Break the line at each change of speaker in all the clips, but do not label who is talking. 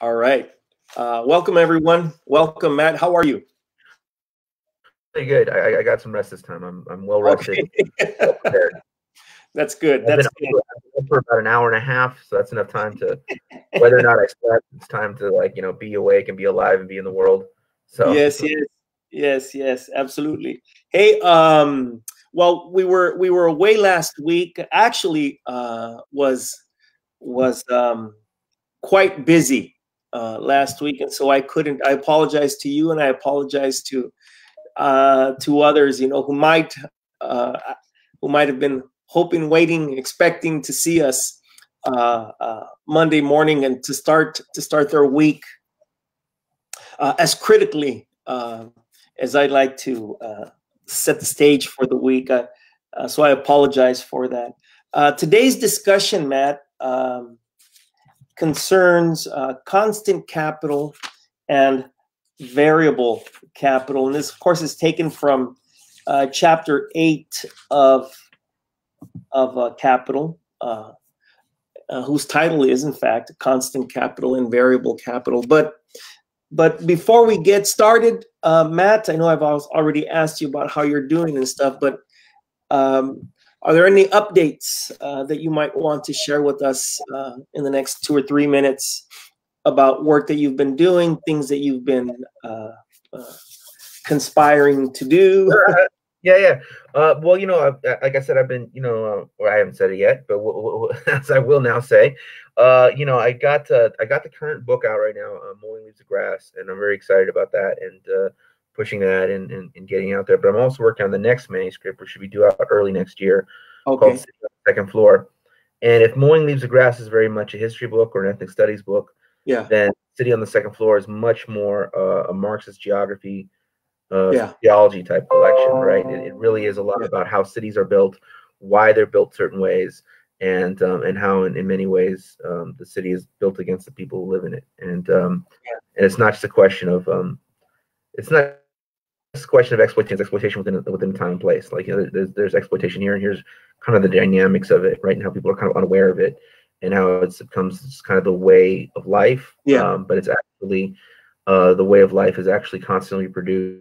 All right. Welcome, everyone. Welcome, Matt. How are you?
Pretty good. I got some rest this time. I'm well rested.
Okay.
Well prepared.
That's good.
I've
That's
been
good.
up for about an hour and a half, so that's enough time to, whether or not I slept, it's time to be awake and be alive and be in the world. So
Yes, absolutely. Hey, well, we were away last week. Actually, was quite busy last week, and so I couldn't. I apologize to you, and I apologize to others, who might have been hoping, waiting, expecting to see us Monday morning and to start their week as critically as I'd like to set the stage for the week. So I apologize for that. Today's discussion, Matt, concerns constant capital and variable capital. And this, of course, is taken from chapter 8 of Capital, whose title is, in fact, Constant Capital and Variable Capital. But before we get started, Matt, I know I've already asked you about how you're doing and stuff, but are there any updates that you might want to share with us in the next 2 or 3 minutes about work that you've been doing, things that you've been conspiring to do?
Yeah. Well, like I said, I've been, or I haven't said it yet, but as I will now say, I got the current book out right now, Mowing Leaves of Grass, and I'm very excited about that and pushing that and getting out there. But I'm also working on the next manuscript, which should be due out early next year, called Sedillo on the Second Floor. And if Mowing Leaves of Grass is very much a history book or an ethnic studies book, then Sedillo on the Second Floor is much more a Marxist geography, theology type collection, right? It really is a lot about how cities are built, why they're built certain ways, and how in many ways the city is built against the people who live in it. And it's not just a question of exploitation within time and place. Like, there's exploitation here, and here's kind of the dynamics of it, right? And how people are kind of unaware of it, and how it becomes kind of the way of life. But it's actually the way of life is actually constantly produced,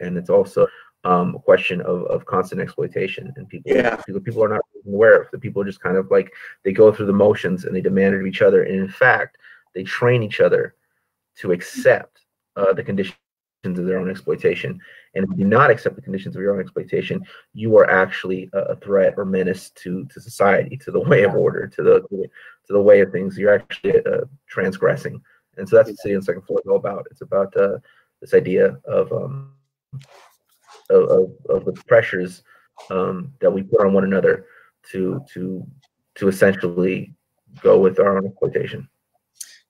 and it's also a question of constant exploitation. And people are not aware of. The people are just kind of like, they go through the motions and they demand it of each other, and in fact they train each other to accept the conditions of their own exploitation. And if you do not accept the conditions of your own exploitation, you are actually a threat or menace to society, to the way of order, to the way of things. You're actually transgressing. And so that's what Sedillo on the Second Floor is all about. It's about this idea of the pressures that we put on one another to essentially go with our own exploitation.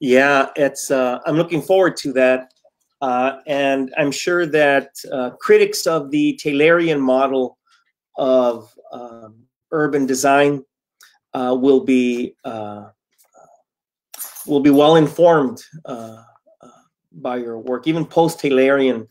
Yeah, it's. I'm looking forward to that, and I'm sure that critics of the Taylorian model of urban design will be well informed by your work, even post-Taylorian.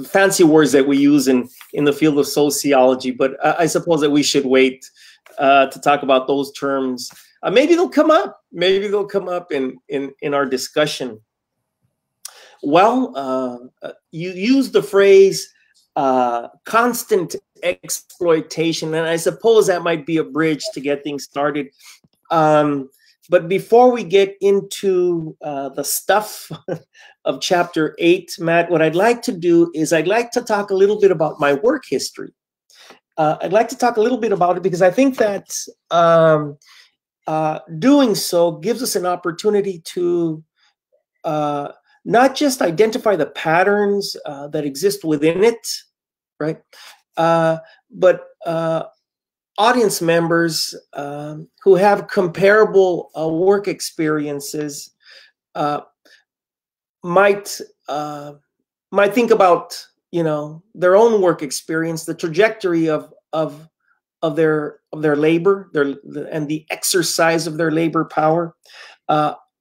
Fancy words that we use in the field of sociology, but I suppose that we should wait to talk about those terms. Maybe they'll come up. Maybe they'll come up in our discussion. Well, you used the phrase constant exploitation, and I suppose that might be a bridge to get things started. But before we get into the stuff of chapter 8, Matt, what I'd like to do is I'd like to talk a little bit about my work history. I'd like to talk a little bit about it because I think that doing so gives us an opportunity to not just identify the patterns that exist within it, right? But audience members who have comparable work experiences might think about their own work experience, the trajectory of their labor, and the exercise of their labor power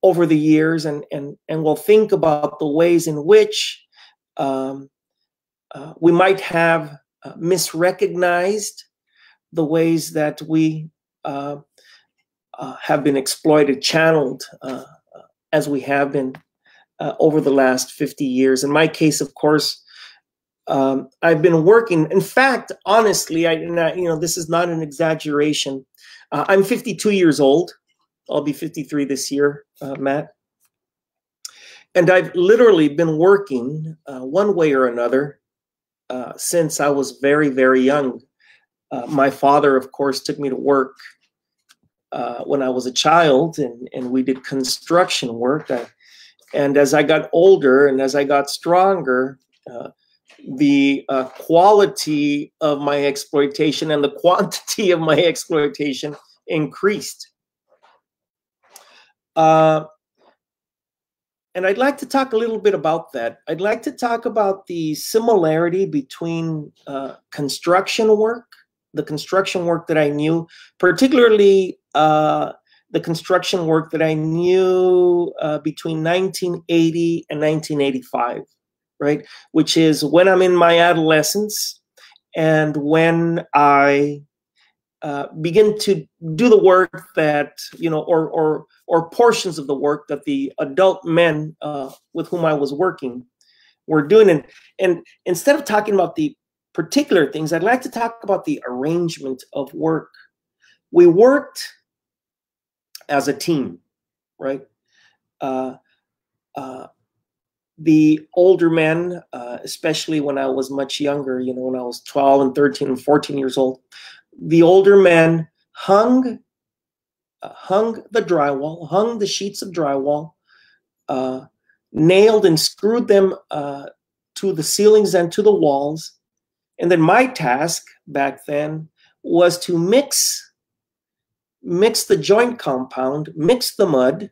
over the years, and will think about the ways in which we might have misrecognized the ways that we have been exploited, channeled as we have been over the last 50 years. In my case, of course, I've been working. In fact, honestly, this is not an exaggeration. I'm 52 years old. I'll be 53 this year, Matt. And I've literally been working one way or another since I was very, very young. My father, of course, took me to work when I was a child, and we did construction work. And as I got older and as I got stronger, the quality of my exploitation and the quantity of my exploitation increased. And I'd like to talk a little bit about that. I'd like to talk about the similarity between construction work, the construction work that I knew, particularly the construction work that I knew between 1980 and 1985, right? Which is when I'm in my adolescence and when I begin to do the work that, or portions of the work that the adult men with whom I was working were doing. And instead of talking about the particular things, I'd like to talk about the arrangement of work. We worked as a team, right? The older men, especially when I was much younger, when I was 12 and 13 and 14 years old, the older men hung the drywall, hung the sheets of drywall, nailed and screwed them to the ceilings and to the walls. And then my task back then was to mix the joint compound, mix the mud,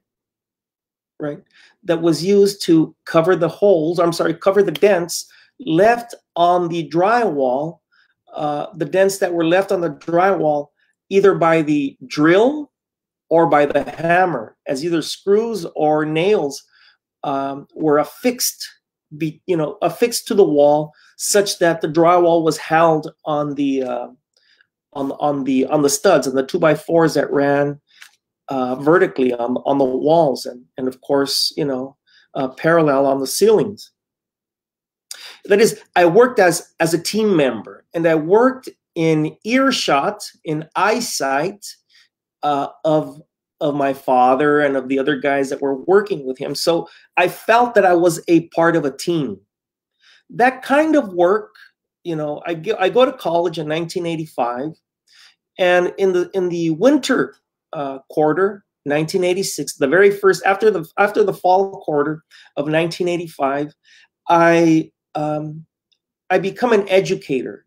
right, that was used to cover the holes, cover the dents left on the drywall, the dents that were left on the drywall, either by the drill or by the hammer, as either screws or nails were affixed to the wall, such that the drywall was held on the studs and the 2x4s that ran vertically on the walls, and of course, parallel on the ceilings. That is, I worked as a team member, and I worked in earshot, in eyesight of my father and of the other guys that were working with him. So I felt that I was a part of a team. That kind of work, I go to college in 1985, and in the winter quarter, 1986, the very first after the fall quarter of 1985, I become an educator,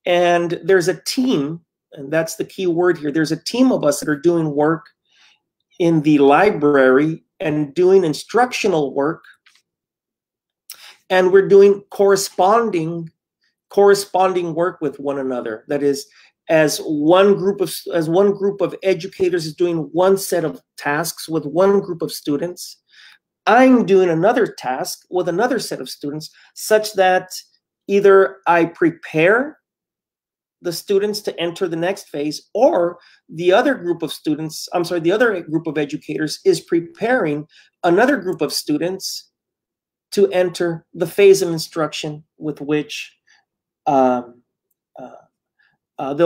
and there's a team, and that's the key word here. There's a team of us that are doing work in the library and doing instructional work, and we're doing corresponding work with one another. That is, as one group of educators is doing one set of tasks with one group of students, I'm doing another task with another set of students, such that either I prepare the students to enter the next phase, or the other group of students, the other group of educators is preparing another group of students to enter the phase of instruction with which they'll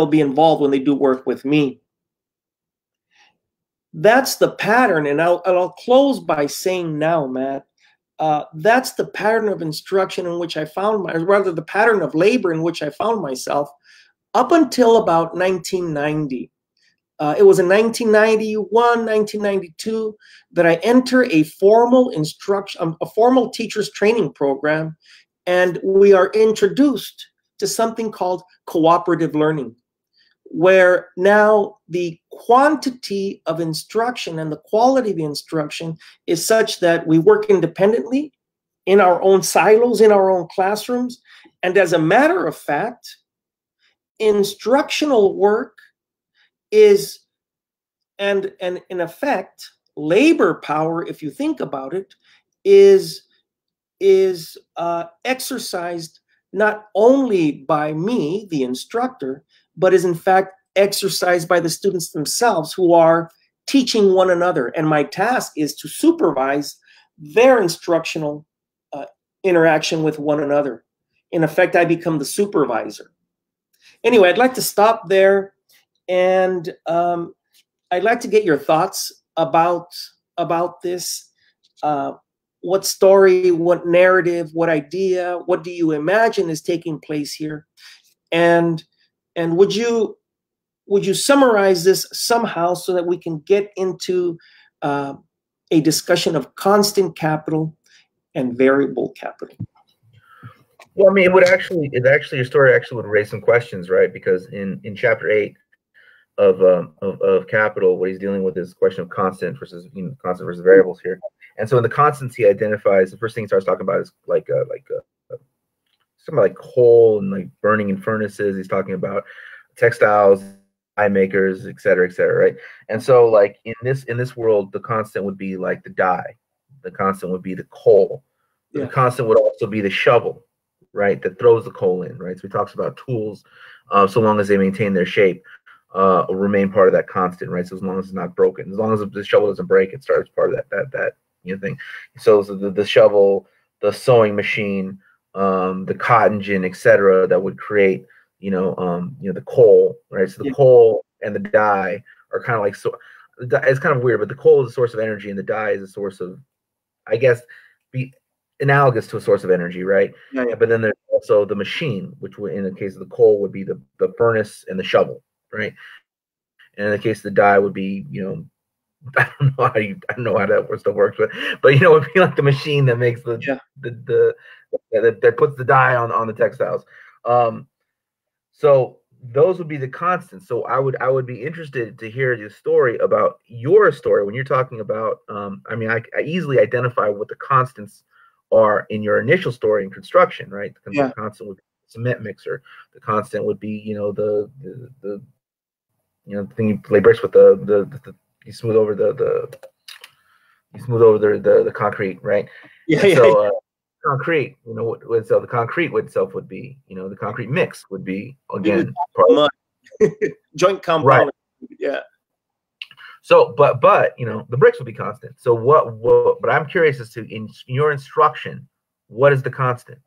be involved when they do work with me. That's the pattern, and I'll close by saying now, Matt, that's the pattern of instruction in which I found the pattern of labor in which I found myself up until about 1990. It was in 1991, 1992 that I entered a formal teacher's training program, and we are introduced to something called cooperative learning, where now the quantity of instruction and the quality of the instruction is such that we work independently in our own silos, in our own classrooms. And as a matter of fact, instructional work is, and in effect, labor power, if you think about it, is exercised not only by me, the instructor, but is in fact exercised by the students themselves, who are teaching one another, and my task is to supervise their instructional interaction with one another. In effect, I become the supervisor. Anyway, I'd like to stop there, and I'd like to get your thoughts about this. What story, what narrative, what idea, what do you imagine is taking place here? And would you summarize this somehow so that we can get into a discussion of constant capital and variable capital?
Well, I mean, your story actually would raise some questions, right? Because in chapter 8 of Capital, what he's dealing with is question of constant versus variables here. And so in the constants, he identifies, the first thing he starts talking about is something like coal and like burning in furnaces. He's talking about textiles, eye makers, et cetera, right? And so like in this world, the constant would be like the dye, the constant would be the coal, the constant would also be the shovel, right, that throws the coal in, right? So he talks about tools, so long as they maintain their shape, remain part of that constant, right? So as long as it's not broken, as long as the shovel doesn't break, it starts part of that thing. So the shovel, the sewing machine, the cotton gin, etc., that would create the coal, right? So the coal and the dye are kind of like, so it's kind of weird, but the coal is a source of energy and the dye is a source of, I guess, be analogous to a source of energy, right? But then there's also the machine, which would, in the case of the coal, would be the furnace and the shovel, right? And in the case of the dye would be, I don't know how that stuff works, but it would be like the machine that makes that puts the dye on the textiles. So those would be the constants. So I would be interested to hear your story about your story when you're talking about. I mean, I easily identify what the constants are in your initial story in construction, right? The constant would be the cement mixer. The constant would be, the thing you lay bricks with, you smooth over the concrete, right? Concrete, so the concrete itself would be, the concrete mix would be, again, part of
joint compound, right.
So, but the bricks would be constant. So but I'm curious as to, in your instruction, what is the constant?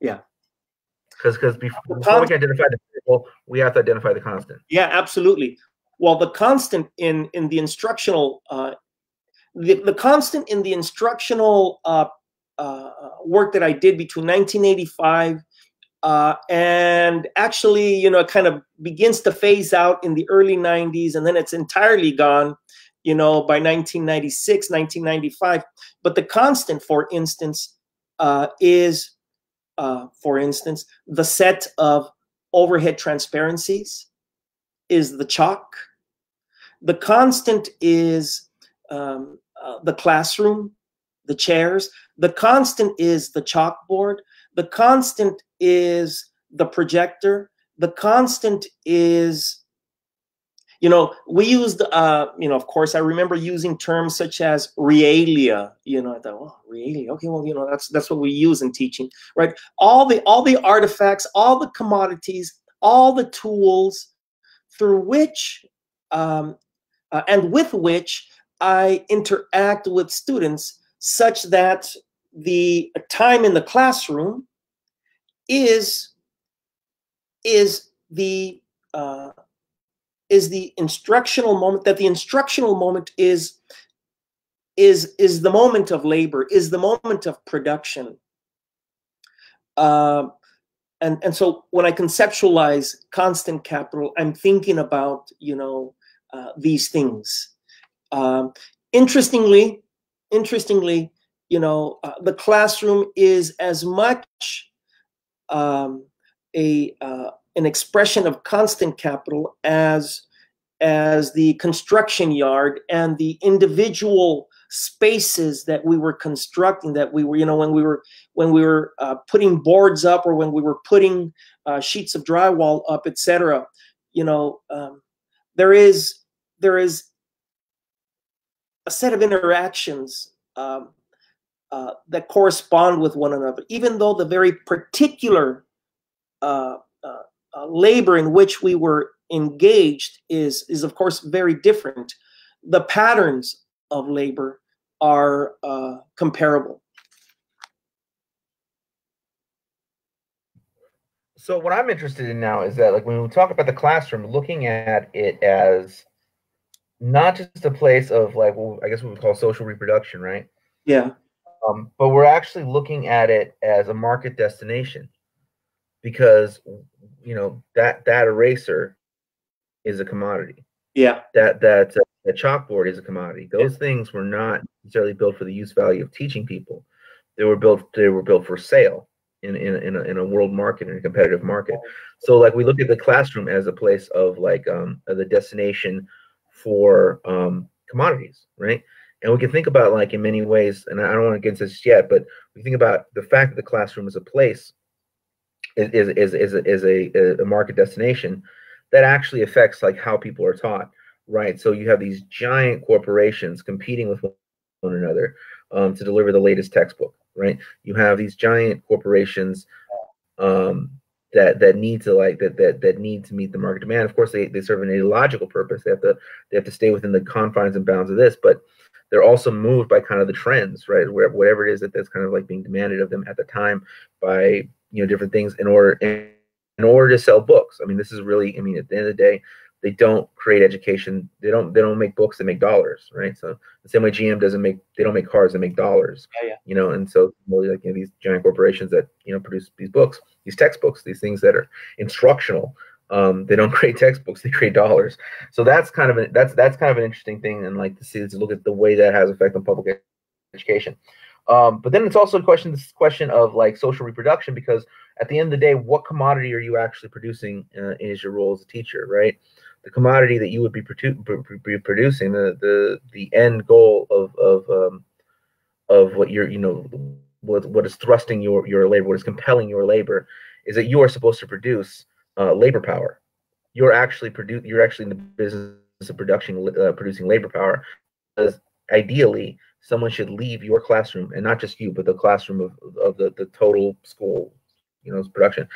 Because before we can identify the variable, we have to identify the constant.
Yeah, absolutely. Well, the constant in the instructional the constant in the instructional work that I did between 1985 and actually, it kind of begins to phase out in the early 90s, and then it's entirely gone, by 1996, 1995. But the constant, for instance, is, the set of overhead transparencies is the chalk. The constant is the classroom, the chairs. The constant is the chalkboard. The constant is the projector. The constant is, we used, of course, I remember using terms such as realia. I thought, oh, realia. Okay, well, that's what we use in teaching, right? All the artifacts, all the commodities, all the tools through which and with which I interact with students, such that the time in the classroom is the instructional moment. That the instructional moment is the moment of labor, is the moment of production. And so when I conceptualize constant capital, I'm thinking about these things. Interestingly, the classroom is as much an expression of constant capital as the construction yard and the individual spaces that we were constructing, that we were, when we were putting boards up, or when we were putting sheets of drywall up, etc. There is a set of interactions that correspond with one another, even though the very particular labor in which we were engaged is of course very different. the patterns of labor are comparable.
So what I'm interested in now is that, like, when we talk about the classroom, looking at it as not just a place of, like, well, I guess what we call social reproduction, right?
Yeah.
But we're actually looking at it as a market destination, because, you know, that eraser is a commodity.
Yeah.
That chalkboard is a commodity. Those things were not necessarily built for the use value of teaching people. They were built for sale in a world market, in a competitive market. So, like, we look at the classroom as a place of, like, the destination for commodities, right? And we can think about, like, in many ways, and I don't want to get into this yet, but we think about the fact that the classroom is a place, is a market destination that actually affects, like, how people are taught, right? So you have these giant corporations competing with one another to deliver the latest textbook, right? You have these giant corporations that need to, like, that need to meet the market demand. Of course, they serve an ideological purpose. They have to stay within the confines and bounds of this, but they're also moved by kind of the trends, right? Whatever it is that's kind of, like, being demanded of them at the time by, you know, different things in order to sell books. I mean, this is really, I mean, at the end of the day, they don't create education. They don't make books. They make dollars, right? So the same way GM they don't make cars. They make dollars.
Yeah.
You know, and so, like, you know, these giant corporations that, you know, produce these books, these textbooks, these things that are instructional. They don't create textbooks; they create dollars. So that's kind of an interesting thing, and, like, to look at the way that has effect on public education. But then it's also this question of, like, social reproduction, because at the end of the day, what commodity are you actually producing is your role as a teacher, right? The commodity that you would be producing, the end goal of what you're, you know, what is thrusting your labor, what is compelling your labor, is that you are supposed to produce labor power. You're actually in the business of producing labor power, because ideally someone should leave your classroom, and not just you, but the classroom of the total school, you know, production,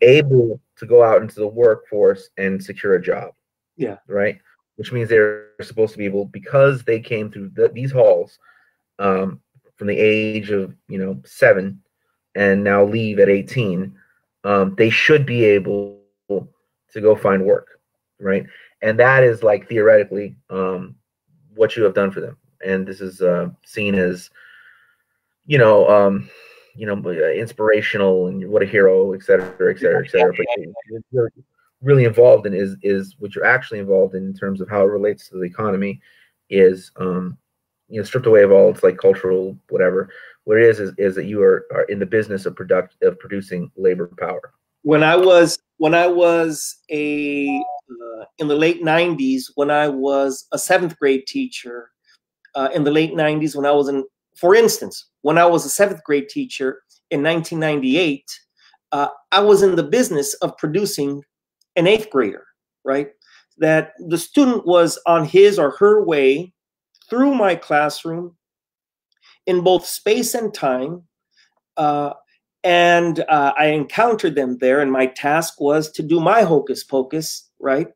able to go out into the workforce and secure a job.
Yeah.
Right. Which means they're supposed to be able, because they came through these halls from the age of, you know, 7 and now leave at 18. They should be able to go find work. Right. And that is, like, theoretically what you have done for them. And this is seen as, you know, inspirational, and what a hero, et cetera, et cetera, et cetera. But you're really involved in is what you're actually involved in terms of how it relates to the economy is, you know, stripped away of all its, like, cultural whatever. What it is that you are in the business of producing labor power.
When I was in the late 90s, when I was a 7th grade teacher, in the late 90s, for instance, when I was a 7th grade teacher in 1998, I was in the business of producing an 8th grader, right? That the student was on his or her way through my classroom in both space and time. And I encountered them there, and my task was to do my hocus pocus, right?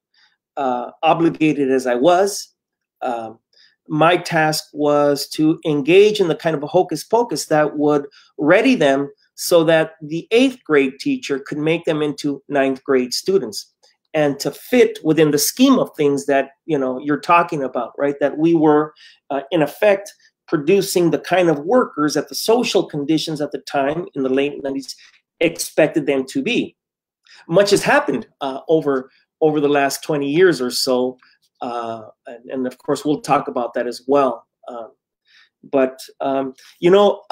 Obligated as I was. My task was to engage in the kind of a hocus pocus that would ready them so that the 8th grade teacher could make them into 9th grade students, and to fit within the scheme of things that, you know, you're talking about, right? That we were, in effect, producing the kind of workers that the social conditions at the time in the late 90s expected them to be. Much has happened over the last 20 years or so. And of course, we'll talk about that as well. You know,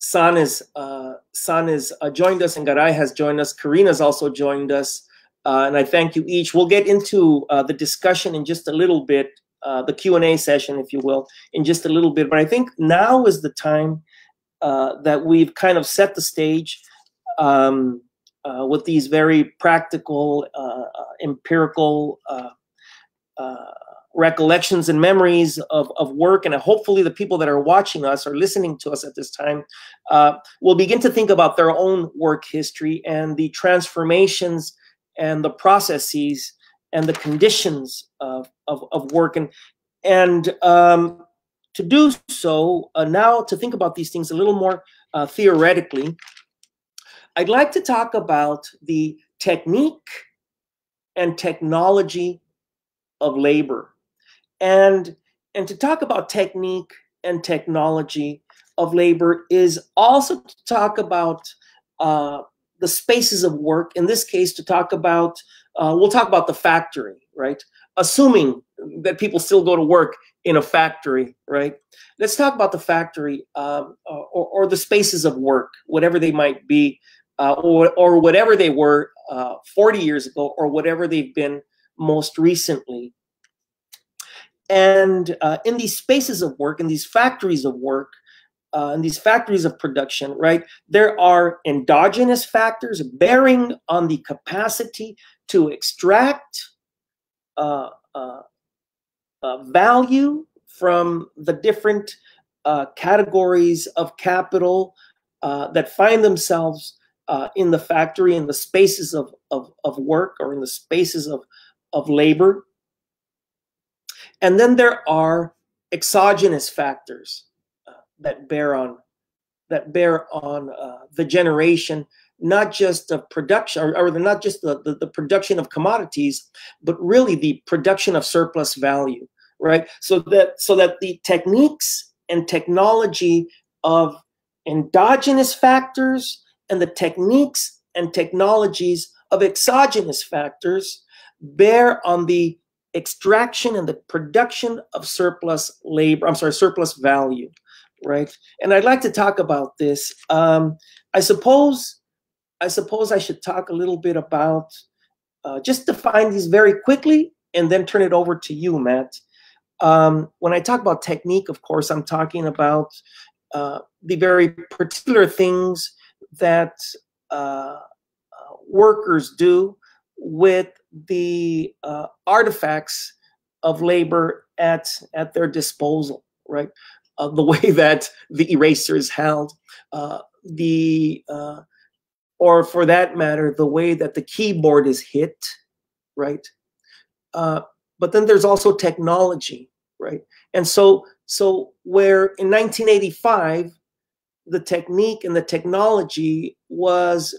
San is joined us, and Garay has joined us. Karina's also joined us, and I thank you each. We'll get into the discussion in just a little bit, the Q&A session, if you will, in just a little bit. But I think now is the time that we've kind of set the stage with these very practical, empirical recollections and memories of work, and hopefully the people that are watching us or listening to us at this time will begin to think about their own work history and the transformations and the processes the conditions of work. And to do so, now to think about these things a little more theoretically, I'd like to talk about the technique and technology of labor. And to talk about technique and technology of labor is also to talk about the spaces of work. In this case, to talk about, we'll talk about the factory, right? Assuming that people still go to work in a factory, right? Let's talk about the factory or the spaces of work, whatever they might be, or whatever they were 40 years ago, or whatever they've been most recently. And in these spaces of work, in these factories of work, in these factories of production, right, there are endogenous factors bearing on the capacity to extract value from the different categories of capital that find themselves in the factory, in the spaces of work, or in the spaces of labor. And then there are exogenous factors that bear on the generation, not just of production, or not just the production of commodities, but really the production of surplus value, right? So that the techniques and technology of endogenous factors and the techniques and technologies of exogenous factors bear on the extraction and the production of surplus value, right? And I'd like to talk about this. I suppose I should talk a little bit about, just define these very quickly and then turn it over to you, Matt. When I talk about technique, of course, I'm talking about the very particular things that workers do with the artifacts of labor at their disposal, right? The way that the eraser is held, or for that matter, the way that the keyboard is hit, right? But then there's also technology, right? And so where in 1985, the technique and the technology was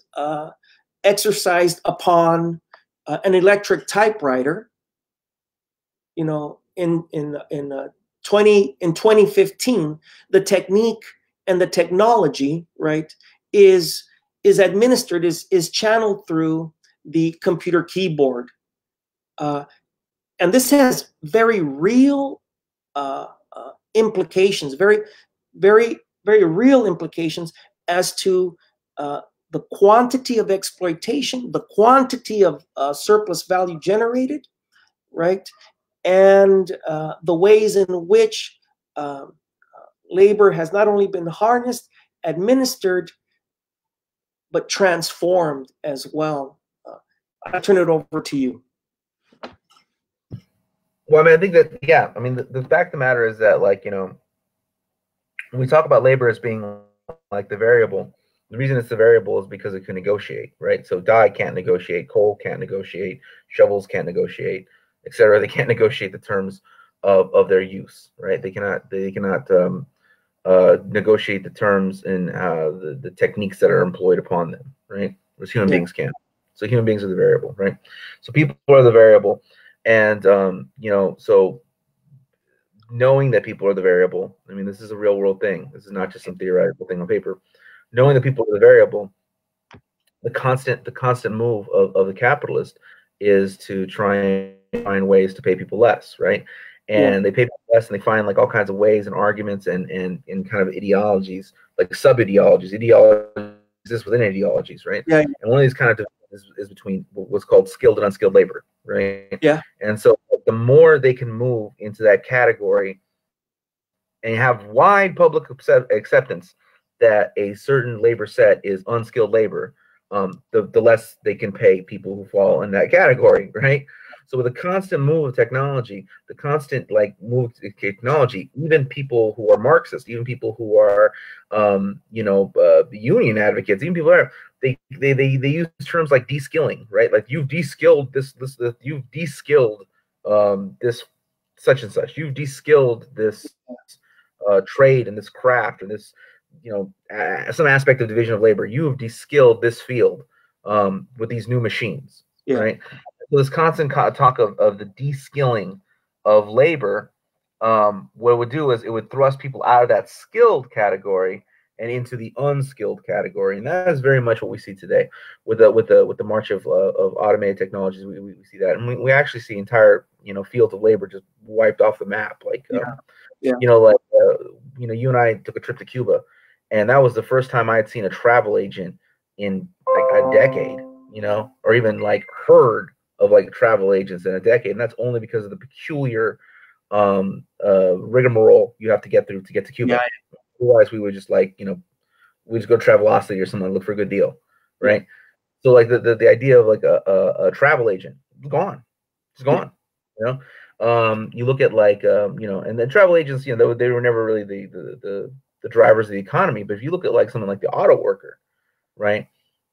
exercised upon an electric typewriter, you know, in 2015, the technique and the technology, right, is administered, is channeled through the computer keyboard. And this has very real implications, very, very, very real implications as to the quantity of exploitation, the quantity of surplus value generated, right? And the ways in which labor has not only been harnessed, administered, but transformed as well. I turn it over to you.
Well, I mean, I think that, yeah, I mean, the fact of the matter is that, like, you know, when we talk about labor as being like the variable, the reason it's the variable is because it can negotiate, right? So dye can't negotiate, coal can't negotiate, shovels can't negotiate, etc. They can't negotiate the terms of their use, right? They cannot negotiate the terms and the techniques that are employed upon them, right? Whereas human beings can. So human beings are the variable, right? So people are the variable, and you know, so knowing that people are the variable, I mean, this is a real world thing. This is not just some theoretical thing on paper. Knowing that people are the variable, the constant move of the capitalist is to try and find ways to pay people less, right? And they pay people less, and they find like all kinds of ways and arguments and kind of ideologies, like sub-ideologies. Ideologies exist within ideologies, right? Yeah. And one of these kind of is between what's called skilled and unskilled labor, right? Yeah. And so the more they can move into that category and have wide public acceptance that a certain labor set is unskilled labor, the less they can pay people who fall in that category, right? So with the constant move of technology, the constant like move to technology, even people who are Marxists, even people who are, union advocates, even people who are, they use terms like de-skilling, right? Like you've de-skilled you've de-skilled this such and such, you've de-skilled this trade and this craft and this, some aspect of division of labor. You have de-skilled this field with these new machines, right? So this constant talk of the de-skilling of labor, what it would do is it would thrust people out of that skilled category and into the unskilled category, and that is very much what we see today with the march of automated technologies. We see that, and we actually see entire fields of labor just wiped off the map. Like you and I took a trip to Cuba, and that was the first time I had seen a travel agent in like a decade, or even like heard of like travel agents in a decade, and that's only because of the peculiar rigmarole you have to get through to get to Cuba. Otherwise, we would just we just go to Travelocity or something, look for a good deal, right? So like the idea of like a travel agent, gone, it's gone. You look at like and the travel agents, they were never really the drivers of the economy. But if you look at like something like the auto worker, right?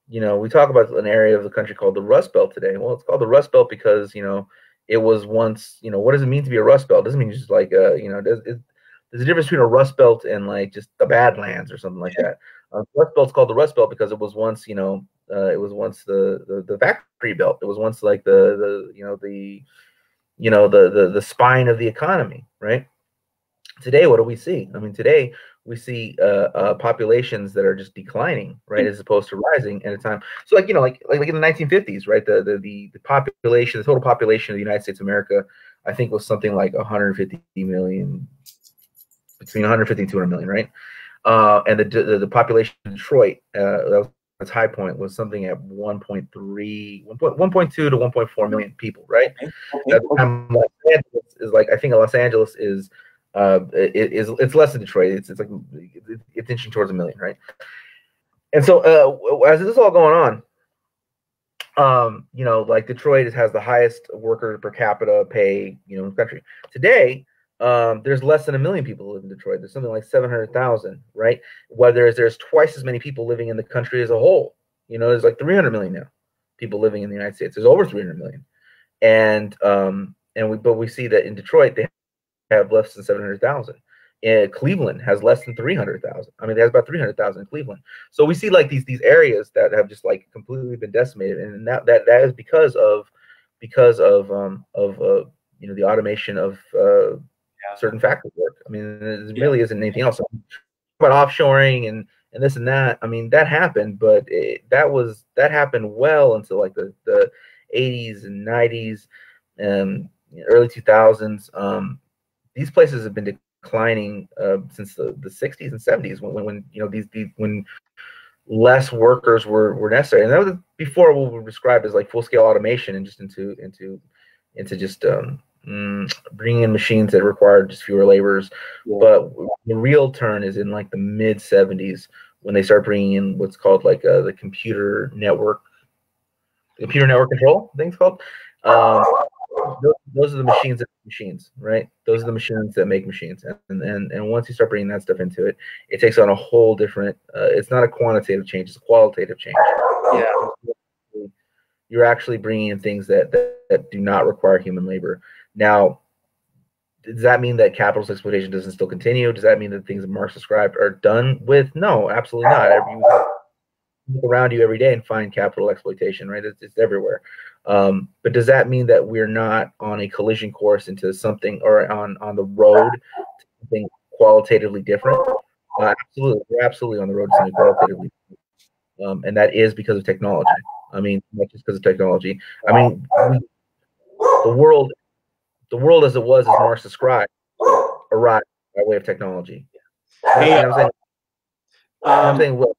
We talk about an area of the country called the Rust Belt today. Well, it's called the Rust Belt because it was once, what does it mean to be a Rust Belt? It doesn't mean just like there's a difference between a Rust Belt and like just the Badlands or something like that. Rust Belt's called the Rust Belt because it was once the factory belt. It was once like the spine of the economy, right? Today, what do we see? I mean, today we see populations that are just declining, right, as opposed to rising at a time. So, like in the 1950s, right, the population, the total population of the United States of America, I think was something like 150 million, between 150 and 200 million, right? And the population of Detroit, that was its high point, was something at 1.2 to 1.4 million people, right? At the time, Los Angeles is like, I think Los Angeles is it's less than Detroit. It's inching towards 1 million, right? And so as this is all going on, like Detroit has the highest worker per capita pay, in the country. Today, there's less than 1 million people who live in Detroit. There's something like 700,000, right? Whether there's twice as many people living in the country as a whole. There's like 300 million now people living in the United States. There's over 300 million, but we see that in Detroit they have less than 700,000. Cleveland has less than 300,000. I mean, it has about 300,000 in Cleveland. So we see like these areas that have just like completely been decimated, and that is because of the automation of certain factory work. I mean, it really isn't anything else. About offshoring and this and that. I mean, that happened, but that happened well until like the 80s and 90s and early 2000s. These places have been declining since the 60s and 70s when less workers were necessary, and that was before what we described as like full scale automation and just into just bringing in machines that require just fewer laborers. But the real turn is in like the mid 70s when they start bringing in what's called like the computer network control, I think it's called. Those are the machines that make machines, right? Those are the machines that make machines, and once you start bringing that stuff into it, it takes on a whole different. It's not a quantitative change; it's a qualitative change. You're actually bringing in things that do not require human labor. Now, does that mean that capitalist exploitation doesn't still continue? Does that mean that things that Marx described are done with? No, absolutely not. You look around you every day and find capital exploitation, right? It's everywhere. But does that mean that we're not on a collision course into something, or on the road to something qualitatively different? Absolutely. We're absolutely on the road to something qualitatively different. And that is because of technology. I mean, not just because of technology. I mean, the world as it was, as Marx described, arrived by way of technology.
Hey,
I'm saying, well,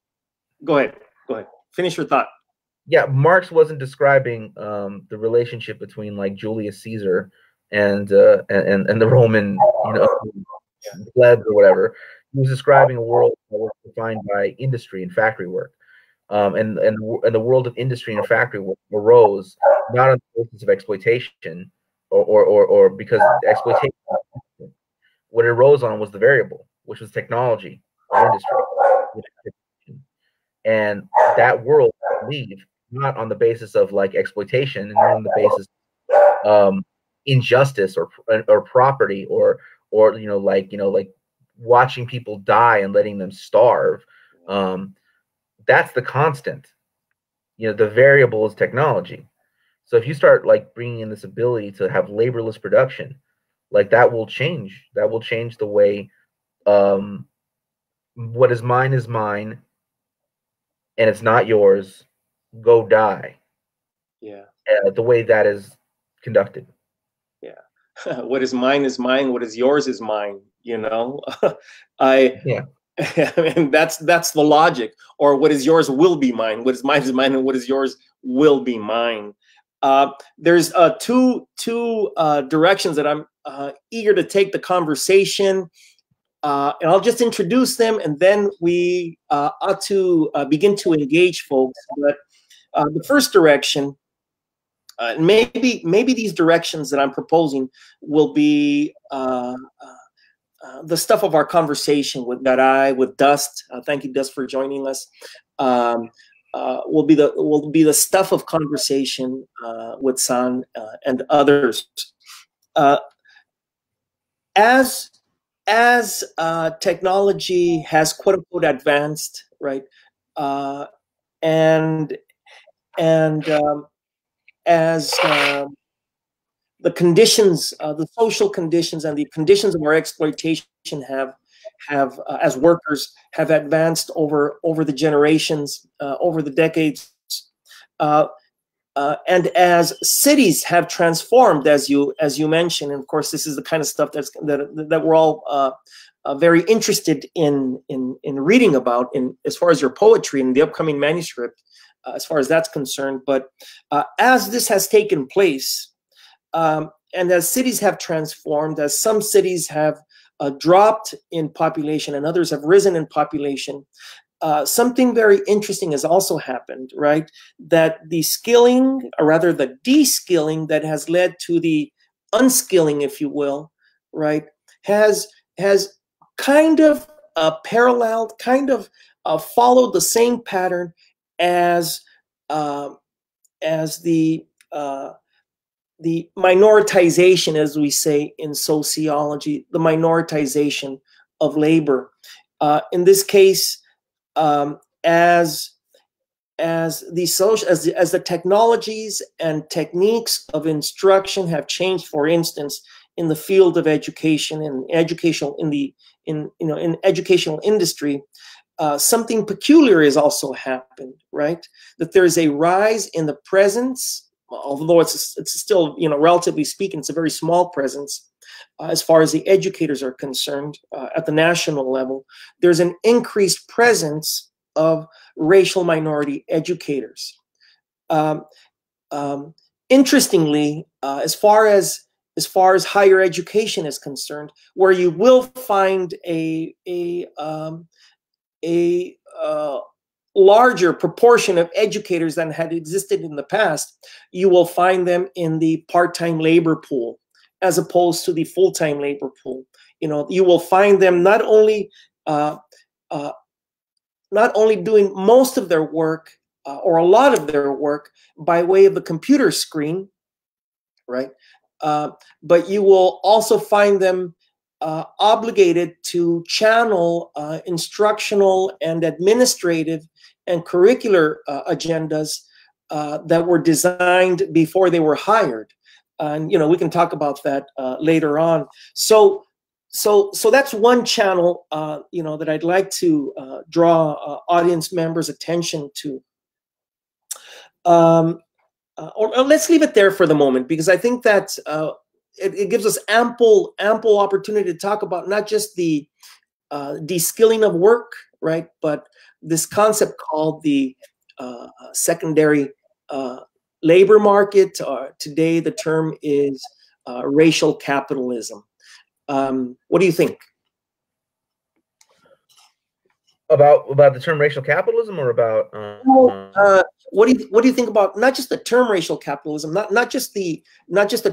go ahead. Finish your thought.
Yeah, Marx wasn't describing the relationship between like Julius Caesar and the Roman, plebs or whatever. He was describing a world that was defined by industry and factory work. And the world of industry and factory work arose not on the basis of exploitation, or because exploitation, what it rose on was the variable, which was technology or industry. And that world leave not on the basis of like exploitation, and not on the basis injustice or property or like watching people die and letting them starve. That's the constant. The variable is technology. So if you start like bringing in this ability to have laborless production, like that will change the way what is mine, and it's not yours. Go die.
Yeah.
The way that is conducted.
Yeah. What is mine is mine. What is yours is mine.
Yeah.
I mean, that's the logic. Or what is yours will be mine. What is mine is mine, and what is yours will be mine. There's two directions that I'm eager to take the conversation, and I'll just introduce them, and then we ought to begin to engage folks. But the first direction, maybe these directions that I'm proposing will be the stuff of our conversation with Garay, with Dust. Thank you, Dust, for joining us. Will be the stuff of conversation with San and others. As technology has quote unquote advanced, right, and as the conditions, the social conditions, and the conditions of our exploitation have as workers have advanced over the generations, over the decades, and as cities have transformed, as you mentioned. And of course, this is the kind of stuff that we're all very interested in reading about, as far as your poetry and the upcoming manuscript, as far as that's concerned. But as this has taken place, and as cities have transformed, as some cities have dropped in population and others have risen in population, something very interesting has also happened, right? That the skilling, or rather the de-skilling that has led to the unskilling, if you will, right, has kind of paralleled, kind of followed the same pattern as the minoritization, as we say in sociology, the minoritization of labor. In this case, as the technologies and techniques of instruction have changed, for instance, in the field of education and educational in educational industry, something peculiar has also happened, right? That there is a rise in the presence, although it's still, relatively speaking, it's a very small presence as far as the educators are concerned at the national level. There's an increased presence of racial minority educators. Interestingly, as far as higher education is concerned, where you will find a larger proportion of educators than had existed in the past, you will find them in the part-time labor pool as opposed to the full-time labor pool. You will find them not only doing most of their work or a lot of their work by way of the computer screen, right? But you will also find them obligated to channel instructional and administrative and curricular agendas that were designed before they were hired. And we can talk about that later on. So that's one channel that I'd like to draw audience members' attention to. Or let's leave it there for the moment, because I think that it gives us ample opportunity to talk about not just the de-skilling of work, right, but this concept called the secondary labor market. Today, the term is racial capitalism. What do you think?
About the term racial capitalism, or about
what do you think about not just the term racial capitalism, not just the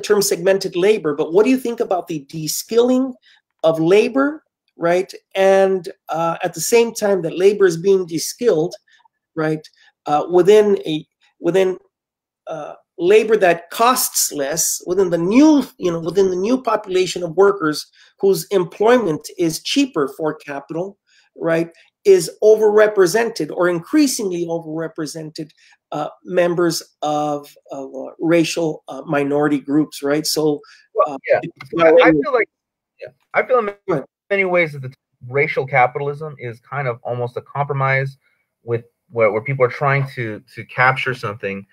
term segmented labor, but what do you think about the de-skilling of labor, right? And at the same time that labor is being de-skilled, right, within labor that costs less, within the new population of workers whose employment is cheaper for capital, right, is overrepresented, or increasingly overrepresented, members of racial minority groups, right? So,
I feel in many ways that the racial capitalism is kind of almost a compromise with where people are trying to capture something,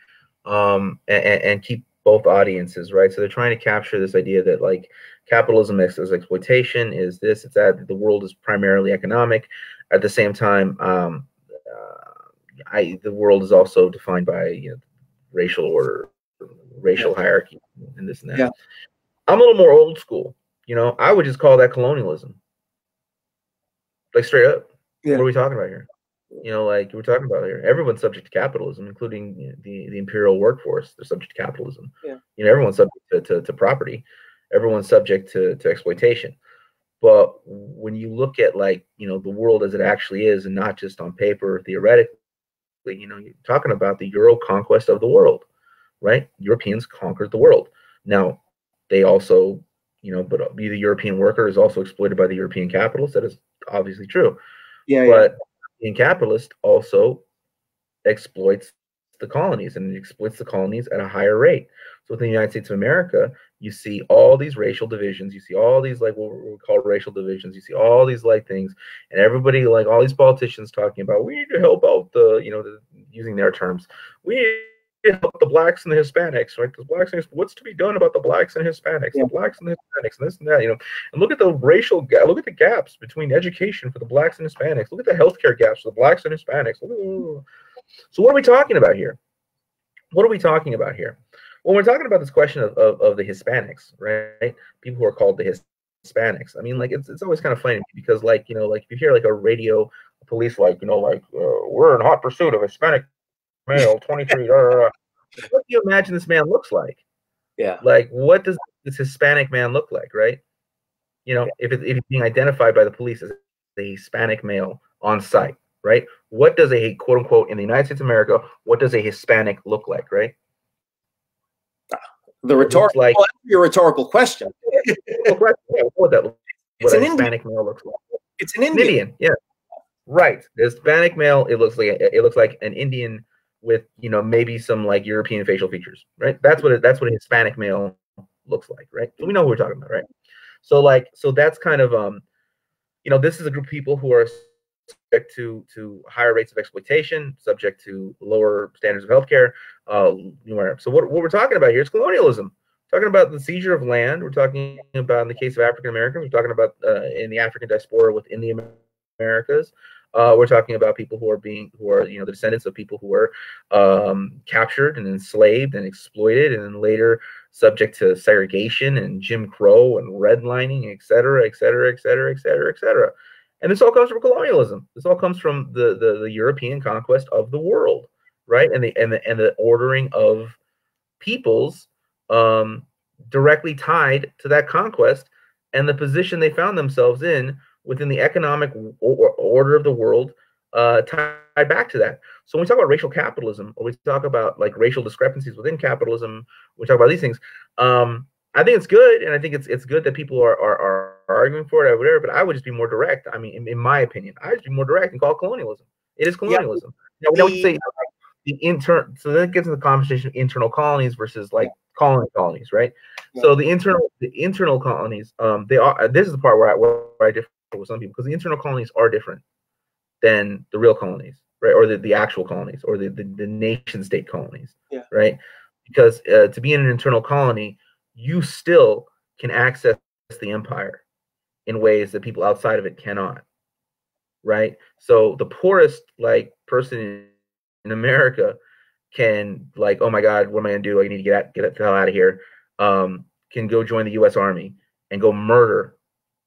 and keep both audiences, right? So they're trying to capture this idea that like capitalism is exploitation, is this, it's that, the world is primarily economic. At the same time, the world is also defined by racial order, racial hierarchy, and this and that.
Yeah.
I'm a little more old school. I would just call that colonialism. Like straight up.
Yeah.
What are we talking about here? Like we're talking about here, everyone's subject to capitalism, including the imperial workforce. They're subject to capitalism.
Yeah.
Everyone's subject to property. Everyone's subject to exploitation. But when you look at the world as it actually is, and not just on paper, theoretically, you're talking about the Euro conquest of the world, right? Europeans conquered the world. Now, they also, but the European worker is also exploited by the European capitalist. That is obviously true.
Yeah.
But the capitalist also exploits the colonies, and it exploits the colonies at a higher rate. So within the United States of America, you see all these racial divisions. You see all these what we call racial divisions. You see all these things, and everybody, all these politicians talking about, we need to help out using their terms. We need to help the blacks and the Hispanics, right? Because blacks and what's to be done about the blacks and Hispanics? Yeah. The blacks and the Hispanics, and this and that, And look at the look at the gaps between education for the blacks and Hispanics. Look at the healthcare gaps for the blacks and Hispanics. So what are we talking about here? What are we talking about here? Well, we're talking about this question of the Hispanics, right? People who are called the Hispanics. I mean, it's always kind of funny because, if you hear a radio police, we're in hot pursuit of Hispanic male, 23. What do you imagine this man looks like?
Yeah.
What does this Hispanic man look like, right? If it's being identified by the police as a Hispanic male on site, right? What does a quote unquote in the United States of America? What does a Hispanic look like, right?
The rhetorical question.
What a Hispanic male looks like.
It's an Indian.
Yeah, right. The Hispanic male. It looks like an Indian with maybe some European facial features, right? That's what a Hispanic male looks like, right? So we know who we're talking about, right? So that's kind of this is a group of people who are subject to higher rates of exploitation, subject to lower standards of healthcare. So what we're talking about here is colonialism. We're talking about the seizure of land. We're talking about, in the case of African Americans, we're talking about in the African diaspora within the Americas. We're talking about people who are the descendants of people who were captured and enslaved and exploited, and then later subject to segregation and Jim Crow and redlining, et cetera, et cetera, et cetera, et cetera, et cetera. And this all comes from colonialism. This all comes from the European conquest of the world, right? And the ordering of peoples directly tied to that conquest and the position they found themselves in within the economic order of the world, tied back to that. So when we talk about racial capitalism, or we talk about racial discrepancies within capitalism, we talk about these things. I think it's good, and I think it's good that people are arguing for it or whatever. But I would just be more direct. I mean, in my opinion, I would just be more direct and call it colonialism. It is colonialism. Yeah. Now, we say so that gets into the conversation of internal colonies versus colonies, right? Yeah. So the internal colonies, they are. This is the part where I differ with some people, because the internal colonies are different than the real colonies, right? Or the actual colonies, or the nation state colonies, yeah. Right? Because to be in an internal colony, you still can access the empire in ways that people outside of it cannot, right? So the poorest person in America can oh my God, what am I gonna do? I need to get the hell out of here. Can go join the U.S. Army and go murder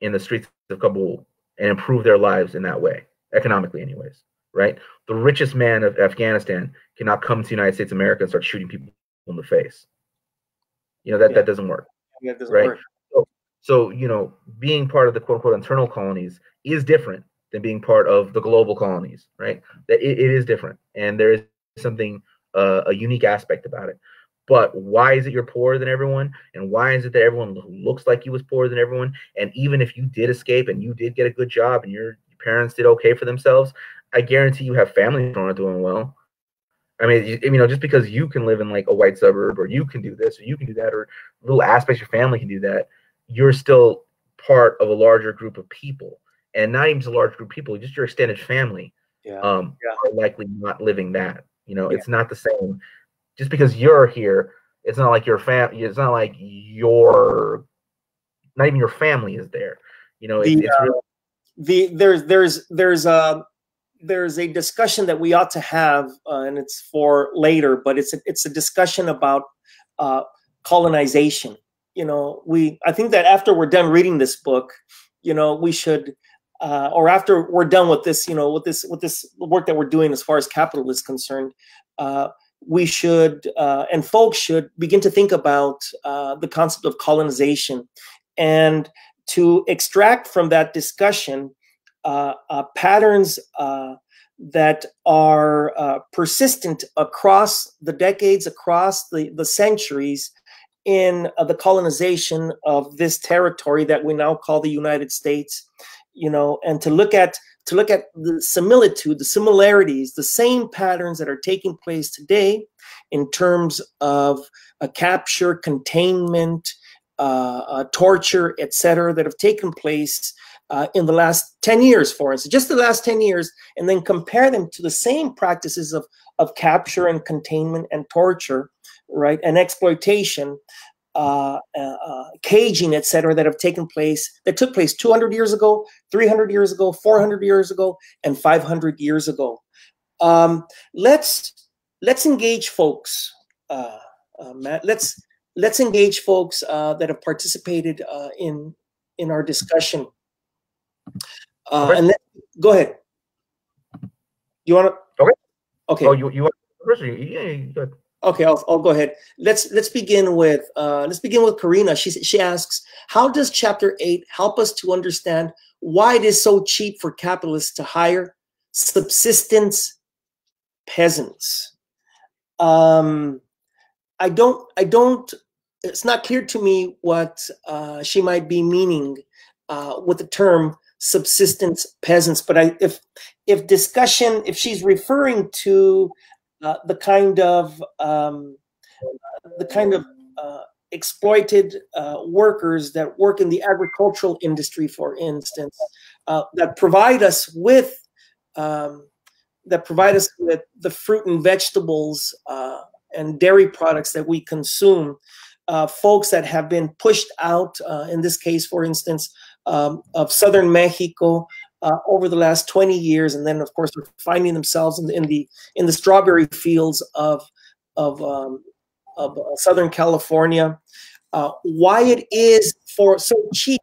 in the streets of Kabul and improve their lives in that way, economically anyways, right? The richest man of Afghanistan cannot come to the United States of America and start shooting people in the face. That doesn't work.
Yeah, it doesn't
right?
work.
So, being part of the quote unquote internal colonies is different than being part of the global colonies, right? That it is different, and there is something a unique aspect about it. But why is it you're poorer than everyone? And why is it that everyone who looks like you was poorer than everyone? And even if you did escape and you did get a good job and your parents did okay for themselves, I guarantee you have families who aren't doing well. I mean, just because you can live in like a white suburb, or you can do this, or you can do that, or little aspects of your family can do that, you're still part of a larger group of people. And not even just a large group of people, just your extended family are likely not living that. It's not the same. Just because you're here, it's not like your family. It's not like not even your family is there.
There's a discussion that we ought to have, and it's for later, but it's a discussion about colonization. I think that after we're done reading this book, we should, or after we're done with this, with this work that we're doing as far as capital is concerned, we should, and folks should begin to think about the concept of colonization, and to extract from that discussion patterns that are persistent across the decades, across the centuries, in the colonization of this territory that we now call the United States, and to look at the similitude, the similarities, the same patterns that are taking place today in terms of capture, containment, torture, etc., that have taken place in the last 10 years, for instance, just the last 10 years, and then compare them to the same practices of capture and containment and torture, right, and exploitation, caging, etc., that took place 200 years ago, 300 years ago, 400 years ago, and 500 years ago. Let's engage folks, Matt. Let's engage folks that have participated in our discussion. And go ahead. You want to?
Okay.
Okay.
Oh, you want first? Yeah, good.
Okay, I'll go ahead. Let's begin with Karina. She asks, how does Chapter 8 help us to understand why it is so cheap for capitalists to hire subsistence peasants? I don't. It's not clear to me what she might be meaning with the term subsistence peasants. But if she's referring to the kind of exploited workers that work in the agricultural industry, for instance, that provide us with the fruit and vegetables and dairy products that we consume, folks that have been pushed out, in this case, for instance, of southern Mexico over the last 20 years, and then, of course, they're finding themselves in the strawberry fields of Southern California. Why it is so cheap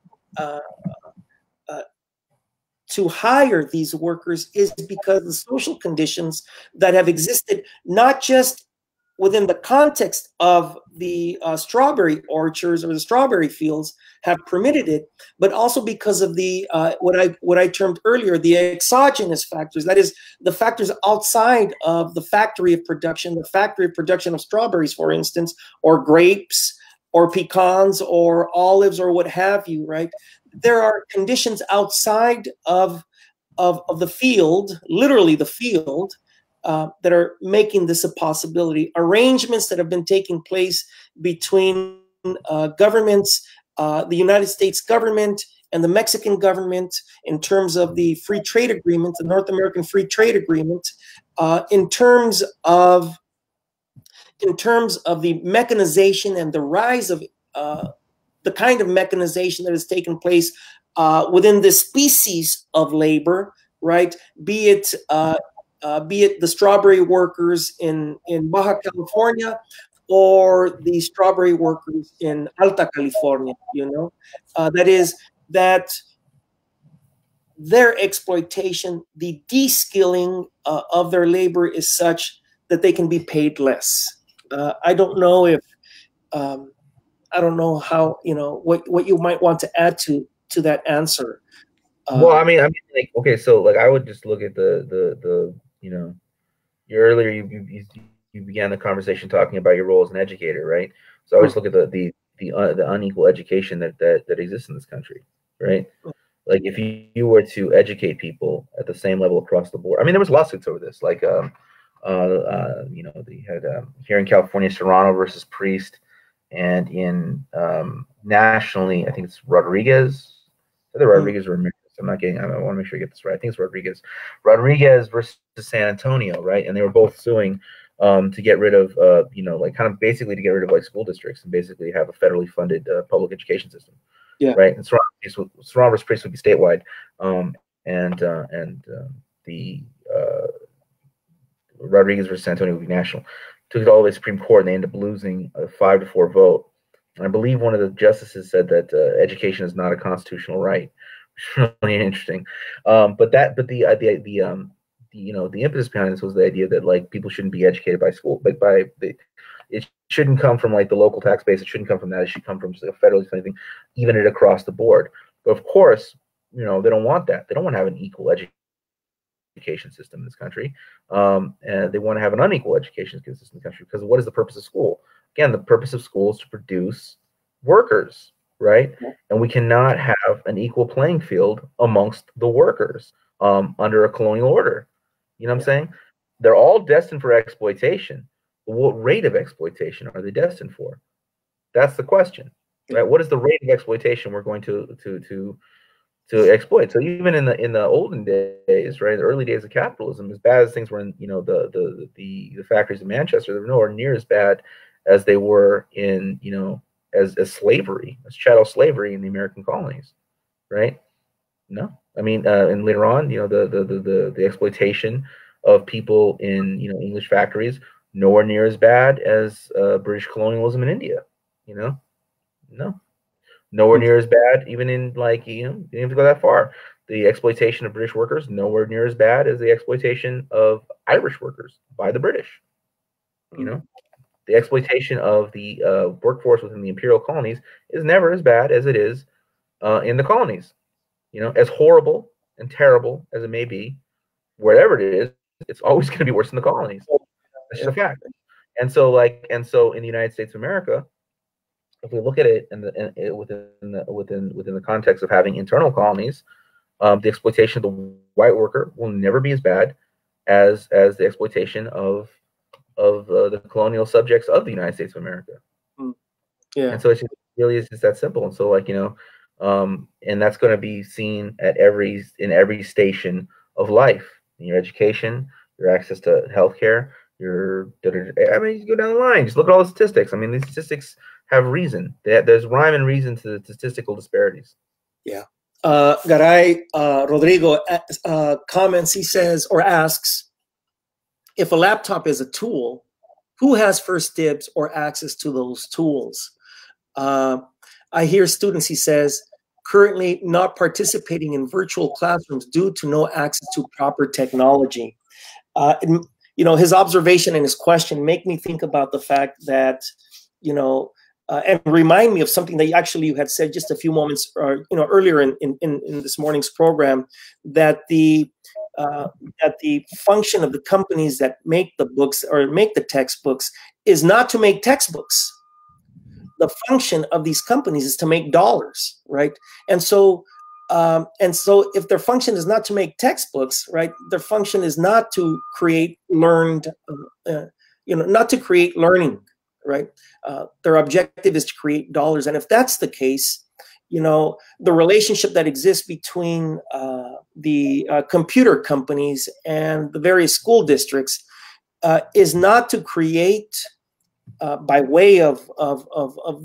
to hire these workers is because the social conditions that have existed, not just within the context of the strawberry orchards or the strawberry fields, have permitted it, but also because of the what I termed earlier, the exogenous factors. That is, the factors outside of the factory of production, the factory of production of strawberries, for instance, or grapes, or pecans, or olives, or what have you. Right? There are conditions outside of the field, literally the field, that are making this a possibility. Arrangements that have been taking place between governments, the United States government and the Mexican government, in terms of the free trade agreement, the North American free trade agreement, in terms of the mechanization and the rise of the kind of mechanization that has taken place within this species of labor, right? Be it the strawberry workers in Baja California, or the strawberry workers in Alta California. That is, that their exploitation, the de-skilling of their labor is such that they can be paid less. I don't know if I don't know how, you know, what you might want to add to that answer.
Well, I mean, like, okay, so like I would just look at the you know, earlier you began the conversation talking about your role as an educator, right? So I always look at the unequal education that exists in this country, right? Like if you were to educate people at the same level across the board, I mean, there was lawsuits over this, like you know, they had here in California, Serrano versus Priest, and in nationally, I think it's Rodriguez. Either Rodriguez or Ramirez. I'm not getting. I want to make sure I get this right. I think it's Rodriguez. Rodriguez versus San Antonio, right? And they were both suing to get rid of, you know, like kind of basically to get rid of like school districts and basically have a federally funded public education system.
Yeah.
Right. And Serrano versus Priest would be statewide, and the Rodriguez versus San Antonio would be national. Took it all the way to the Supreme Court, and they ended up losing a 5-4 vote. And I believe one of the justices said that education is not a constitutional right, which is really interesting. The you know, the impetus behind this was the idea that like people shouldn't be educated by school, like it shouldn't come from like the local tax base. It shouldn't come from that. It should come from just like a federally funded thing, even it across the board. But of course, you know, they don't want that. They don't want to have an equal education system in this country, and they want to have an unequal education system in the country, because what is the purpose of school? Again, the purpose of school is to produce workers, right? And we cannot have an equal playing field amongst the workers under a colonial order. You know what I'm saying? They're all destined for exploitation. But what rate of exploitation are they destined for? That's the question, right? What is the rate of exploitation we're going to exploit? So even in the olden days, right, the early days of capitalism, as bad as things were in, you know, the factories in Manchester, they were nowhere near as bad as they were in, you know, as slavery, as chattel slavery in the American colonies, right? No, I mean, and later on, you know, the exploitation of people in, you know, English factories, nowhere near as bad as British colonialism in India, you know, no, nowhere near as bad, even in like, you know, you didn't have to go that far. The exploitation of British workers, nowhere near as bad as the exploitation of Irish workers by the British, you know. The exploitation of the workforce within the imperial colonies is never as bad as it is in the colonies. You know, as horrible and terrible as it may be, wherever it is, it's always going to be worse in the colonies. That's just a fact. And so in the United States of America, if we look at it within the context of having internal colonies, the exploitation of the white worker will never be as bad as the exploitation of the colonial subjects of the United States of America.
Yeah.
And so it really is just that simple. And so, like, you know, and that's going to be seen in every station of life, in your education, your access to healthcare, I mean, you go down the line, just look at all the statistics. I mean, these statistics have reason. There's rhyme and reason to the statistical disparities.
Yeah. Garay Rodrigo comments, he says, or asks, if a laptop is a tool, who has first dibs or access to those tools? I hear students, he says, currently not participating in virtual classrooms due to no access to proper technology. You know, his observation and his question make me think about the fact that, you know, and remind me of something that you had said just a few moments, you know, earlier in this morning's program, that the function of the companies that make the books or make the textbooks is not to make textbooks. The function of these companies is to make dollars, right? And so if their function is not to make textbooks, right, their function is not to create not to create learning, right? Their objective is to create dollars. And if that's the case, you know, the relationship that exists between the computer companies and the various school districts is not to create, by way of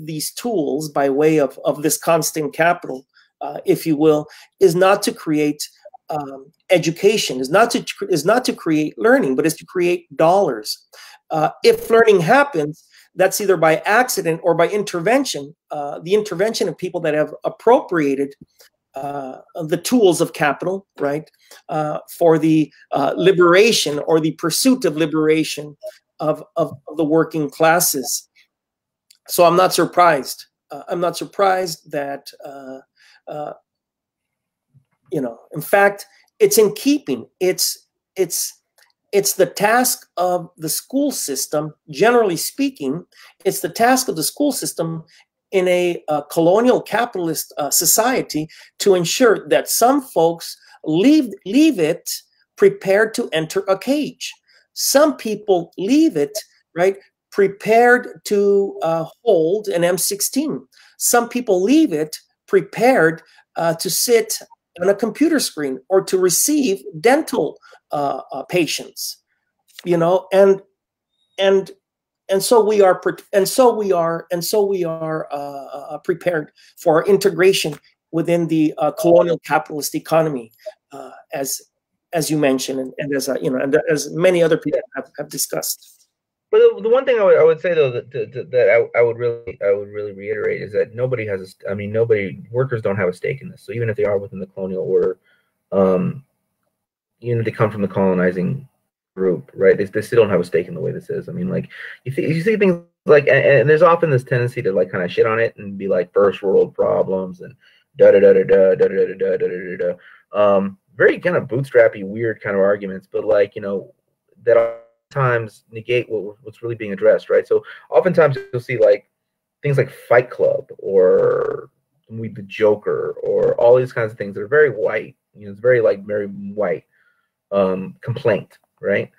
these tools, by way of this constant capital, if you will, is not to create education, is not to create learning, but is to create dollars. If learning happens, that's either by accident or by intervention, the intervention of people that have appropriated the tools of capital, right, for the liberation or the pursuit of liberation of the working classes. So I'm not surprised. I'm not surprised that, in fact, it's in keeping. It's the task of the school system, generally speaking, it's the task of the school system in a colonial capitalist society to ensure that some folks leave it prepared to enter a cage. Some people leave it, right, prepared to hold an M16. Some people leave it prepared to sit on a computer screen or to receive dental patients, and so we are prepared for integration within the colonial capitalist economy, as you mentioned, and as many other people have discussed.
But the one thing I would say though that I would really reiterate is that nobody has workers don't have a stake in this. So even if they are within the colonial order, they come from the colonizing group, right? They still don't have a stake in the way this is. I mean, like you see things like, and there's often this tendency to like kind of shit on it and be like first world problems and da da da da da da da da da da da. Very kind of bootstrappy, weird kind of arguments, but like that times negate what's really being addressed, right? So oftentimes you'll see like things like Fight Club or the Joker or all these kinds of things that are very white. It's very white complaint, right?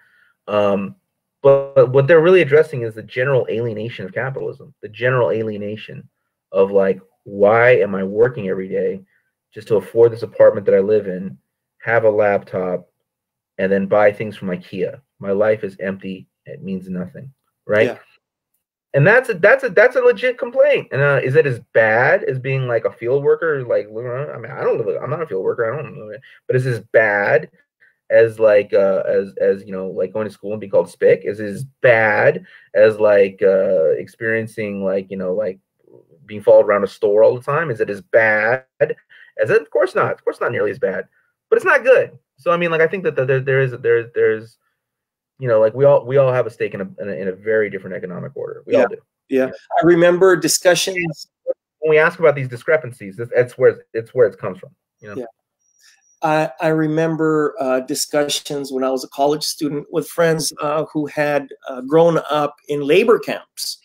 But what they're really addressing is the general alienation of capitalism, the general alienation of like, why am I working every day just to afford this apartment that I live in, have a laptop, and then buy things from IKEA? My life is empty. It means nothing, right? Yeah. And that's a legit complaint. And is it as bad as being like a field worker? Like, I mean, I'm not a field worker. I don't know it. But is this bad as like as like going to school and being called spick? Is it as bad as like experiencing like being followed around a store all the time? Is it as bad as it? Of course not. Of course not nearly as bad. But it's not good. So I mean, like I think that there's like we all have a stake in a very different economic order. We all do.
Yeah. I remember discussions
when we ask about these discrepancies. It's where it comes from.
Yeah. I remember discussions when I was a college student with friends who had grown up in labor camps,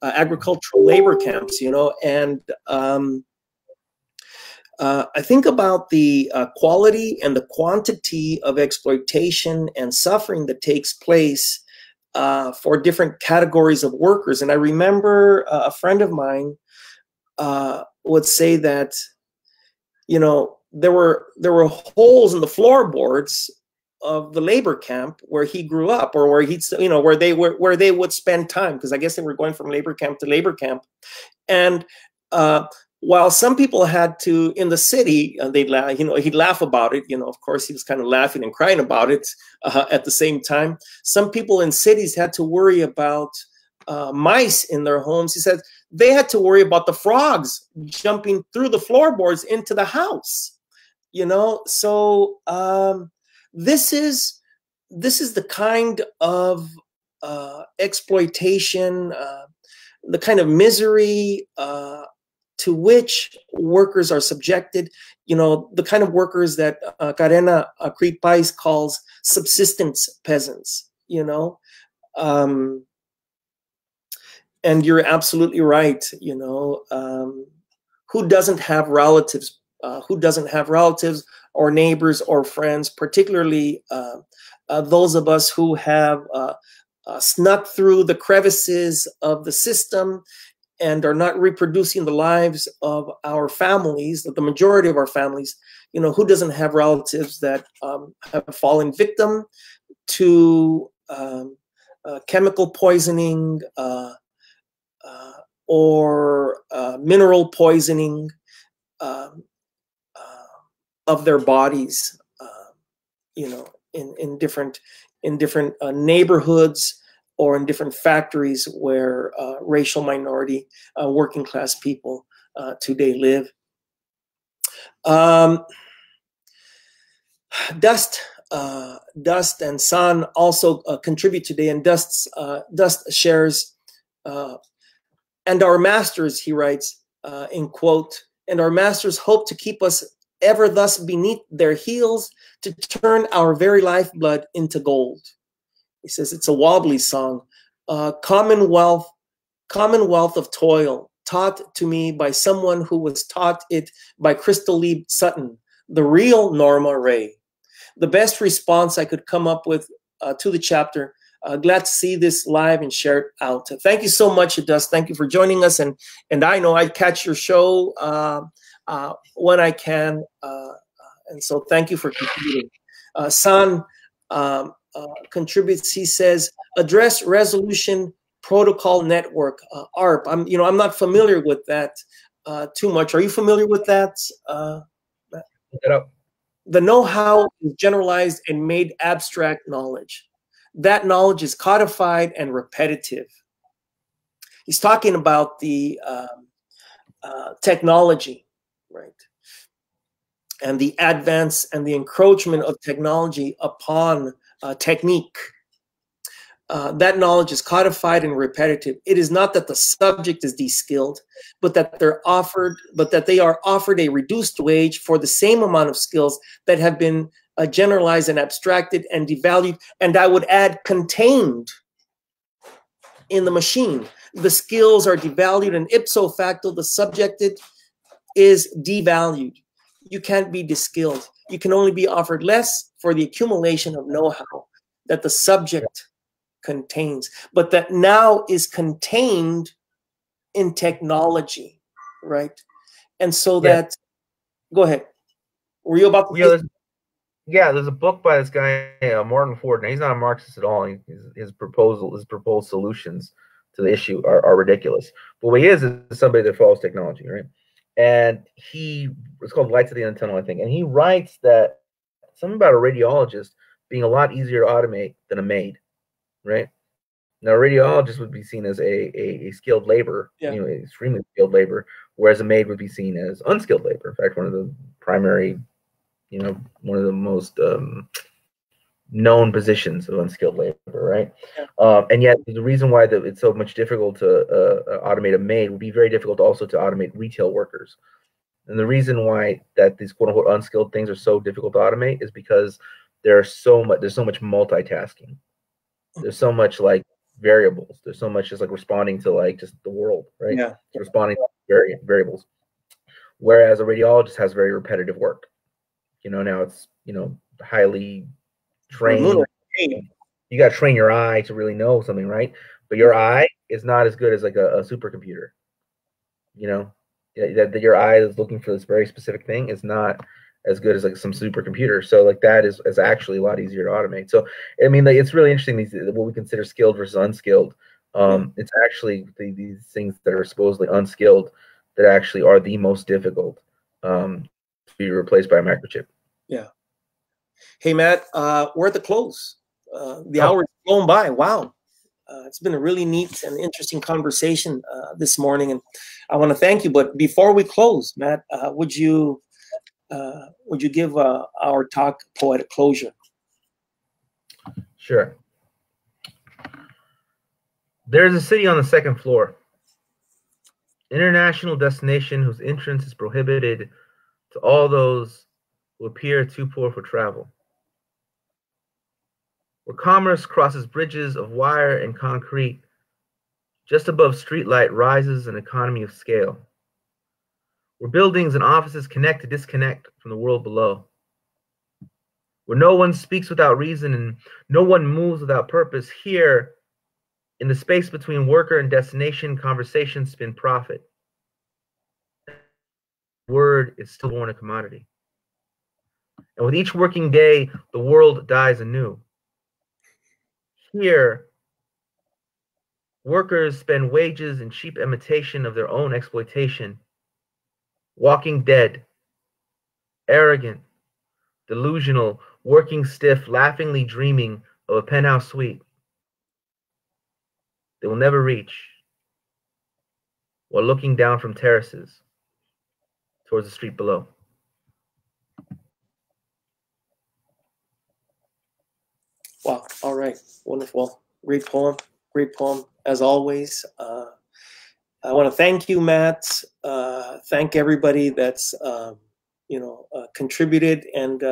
agricultural labor camps, and I think about the quality and the quantity of exploitation and suffering that takes place for different categories of workers. And I remember a friend of mine would say that, there were holes in the floorboards of the labor camp where he grew up, or where where they would spend time, because I guess they were going from labor camp to labor camp. And while some people had to, in the city, he'd laugh about it. Of course, he was kind of laughing and crying about it at the same time. Some people in cities had to worry about mice in their homes. He said they had to worry about the frogs jumping through the floorboards into the house. So this is the kind of exploitation, the kind of misery to which workers are subjected, the kind of workers that Carena Cripais calls subsistence peasants, and you're absolutely right, who doesn't have relatives, or neighbors or friends, particularly those of us who have snuck through the crevices of the system and are not reproducing the lives of our families, the majority of our families, who doesn't have relatives that have fallen victim to chemical poisoning or mineral poisoning of their bodies, in different neighborhoods, or in different factories where racial minority, working class people today live. Um, Dust and San also contribute today, and Dust shares, and our masters, he writes, in quote, and our masters hope to keep us ever thus beneath their heels, to turn our very lifeblood into gold. He says it's a wobbly song. Commonwealth of toil, taught to me by someone who was taught it by Crystal Lee Sutton, the real Norma Ray. The best response I could come up with to the chapter. Glad to see this live and share it out. Thank you so much, Dust. Thank you for joining us. And I know I catch your show when I can. And so thank you for contributing. San contributes. He says, address resolution protocol network, ARP. I'm not familiar with that too much. Are you familiar with that?
Look it up.
The know-how is generalized and made abstract knowledge. That knowledge is codified and repetitive. He's talking about the technology, right? And the advance and the encroachment of technology upon technique. That knowledge is codified and repetitive. It is not that the subject is de-skilled, but that they are offered a reduced wage for the same amount of skills that have been generalized and abstracted and devalued, and I would add contained in the machine. The skills are devalued, and ipso facto, the subjected is devalued. You can't be de-skilled. You can only be offered less for the accumulation of know-how that the subject contains, but that now is contained in technology, right? And so that, go ahead. Were you about to?
There's a book by this guy Martin Ford. Now he's not a Marxist at all. His proposed solutions to the issue are ridiculous. But what he is somebody that follows technology, right? And it's called Lights at the End of the Tunnel, I think. And he writes that something about a radiologist being a lot easier to automate than a maid. Right now, a radiologist would be seen as a skilled labor, extremely skilled labor, whereas a maid would be seen as unskilled labor. In fact, one of the primary, one of the most known positions of unskilled labor, right? And yet, the reason why it's so much difficult to automate a maid would be very difficult also to automate retail workers. And the reason why that these quote unquote unskilled things are so difficult to automate is because there's so much multitasking. There's so much like variables. There's so much just like responding to like just the world, right?
Yeah.
Responding to variables. Whereas a radiologist has very repetitive work. Now it's, highly trained. You got to train your eye to really know something, right? But your eye is not as good as like a supercomputer. That your eye is looking for this very specific thing is not as good as like some supercomputer. So like that is actually a lot easier to automate. So I mean, like, it's really interesting what we consider skilled versus unskilled. It's actually these things that are supposedly unskilled that actually are the most difficult to be replaced by a microchip.
Yeah. Hey Matt, we're at the close. The hour has flown by. Wow. It's been a really neat and interesting conversation this morning, and I want to thank you. But before we close, Matt, would you give our talk poetic closure?
Sure. There's a city on the second floor, international destination whose entrance is prohibited to all those who appear too poor for travel, where commerce crosses bridges of wire and concrete. Just above streetlight rises an economy of scale, where buildings and offices connect to disconnect from the world below, where no one speaks without reason and no one moves without purpose. Here, in the space between worker and destination, conversations spin profit. Word is still born a commodity. And with each working day, the world dies anew. Here, workers spend wages in cheap imitation of their own exploitation, walking dead, arrogant, delusional, working stiff, laughingly dreaming of a penthouse suite they will never reach, while looking down from terraces towards the street below.
Wow. All right. Wonderful. Great poem. Great poem, as always. I want to thank you, Matt. Thank everybody that's contributed, and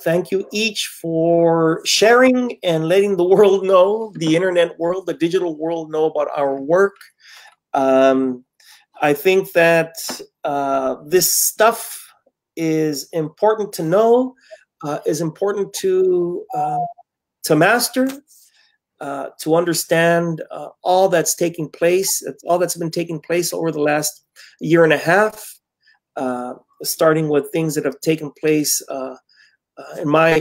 thank you each for sharing and letting the world know, the internet world, the digital world, know about our work. I think that this stuff is important to know, is important to master, to understand all that's taking place, all that's been taking place over the last year and a half, starting with things that have taken place in my,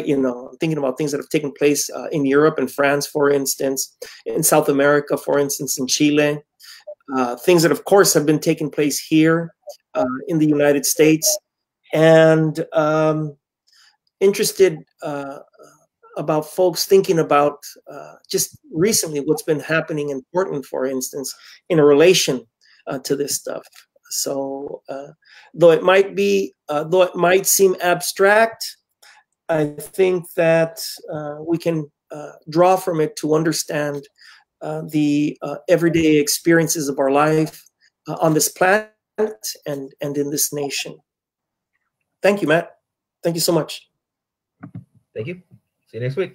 thinking about things that have taken place in Europe and France, for instance, in South America, for instance, in Chile, things that, of course, have been taking place here in the United States, and interested about folks thinking about just recently what's been happening in Portland, for instance, in relation to this stuff. So though it might seem abstract, I think that we can draw from it to understand the everyday experiences of our life on this planet and in this nation. Thank you, Matt. Thank you so much.
Thank you. See you next week.